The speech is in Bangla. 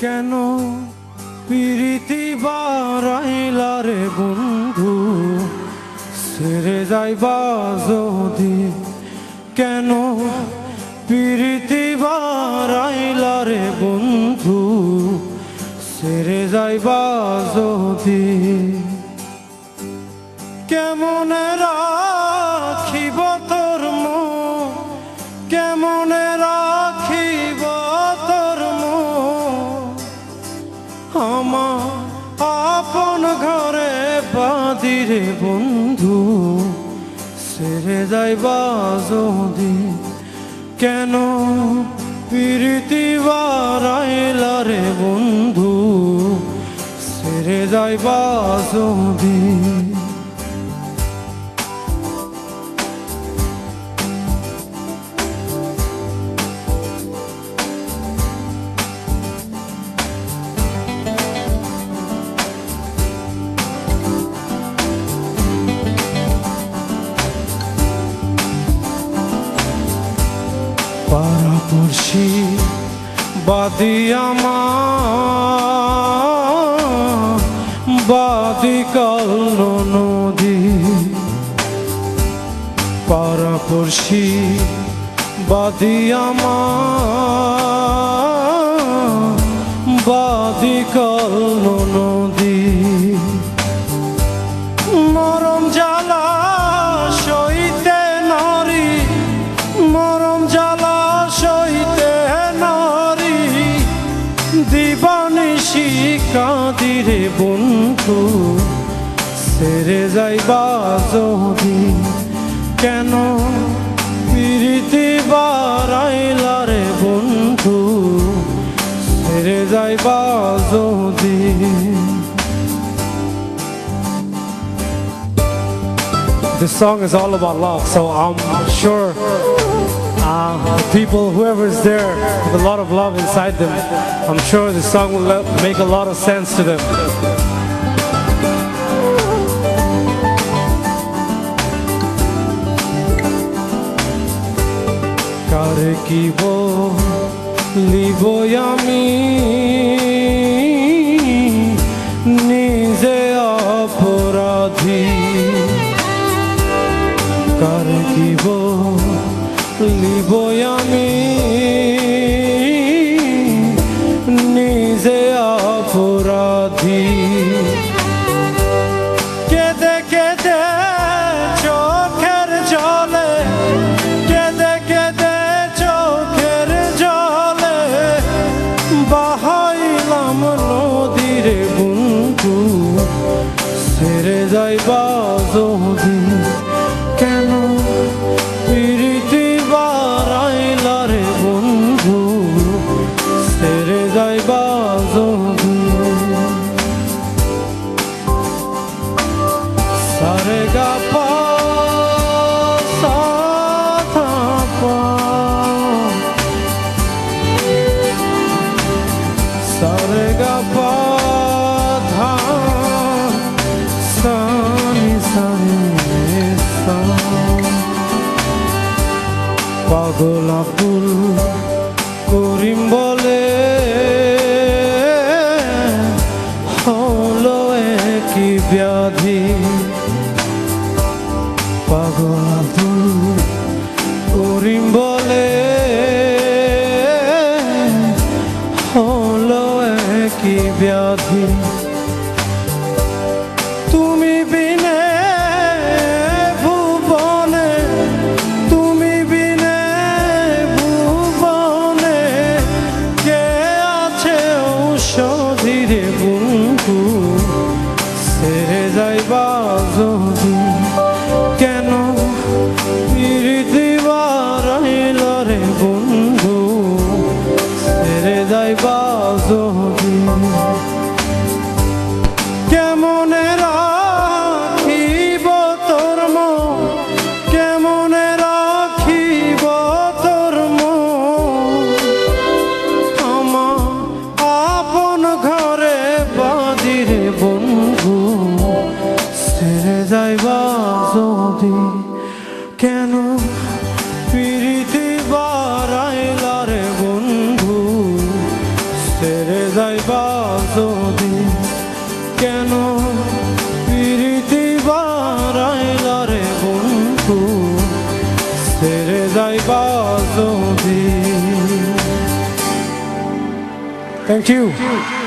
কেন প্রীতি বাড়াইলা রে বন্ধু, ছেড়ে যাইবা যদি? কেন প্রীতি বাড়াইলা রে বন্ধু, ছেড়ে যাইবা যদি? কেমনে রাখিব তোর মন, কেমনে রাখিব তোর মন, আমার আপন ঘরে বাঁধিরে বন্ধু, ছেড়ে যাইবা যদি? কেন প্রীতি বাড়াইলা রে বন্ধু, ছেড়ে যাইবা যদি? পাড়াপড়শি বাদি আমার, বাদি কাল নদী। পাড়াপড়শি বাদি আমার, বাদি কাল নদী। মরম জ্বালা সইতে নারী, মরম জ্বালা সইতে নারী, দিবানিশি কাঁদিরে বন্ধু, ছেড়ে যাইবা যদি? কেন প্রীতি বাড়াইলা রে বন্ধু, ছেড়ে যাইবা যদি? This song is all about love, so I'm sure people, whoever is there with a lot of love inside them, I'm sure this song will make a lot of sense to them. কারে কি বলিব আমি, নিজে অপরাধী। কারে কি বলিব আমি, নিজে অপরাধী। কেঁদে কেঁদে চোখের জলে, কেঁদে কেঁদে চোখের জলে, বাহাইলাম নদীরে বন্ধু, ছেড়ে যাইবা যদি? কেন প্রীতি বাড়াইলা রে বন্ধু, ছেড়ে যাইবা যদি? সারে গা পা সা ধা পা, সারে গা পা ধা সা নি সা রে সা। পাগলা ফুল করিম বলে হলো কি ব্যাধি। পাগলা ফুল করিম বলে হলো কি ব্যাধি। তুমি বিনে ভুবনে, তুমি বিনে ভুবনে, কে আছে ঔষধি রে বন্ধু, ছেড়ে যাইবা যদি? কেন প্রীতি বাড়াইলা রে বন্ধু, ছেড়ে যাইবা যদি? যাইবা যদি কেন প্রীতি বারাইলা রে বন্ধু ছেড়ে যাইবা যদি। Thank you.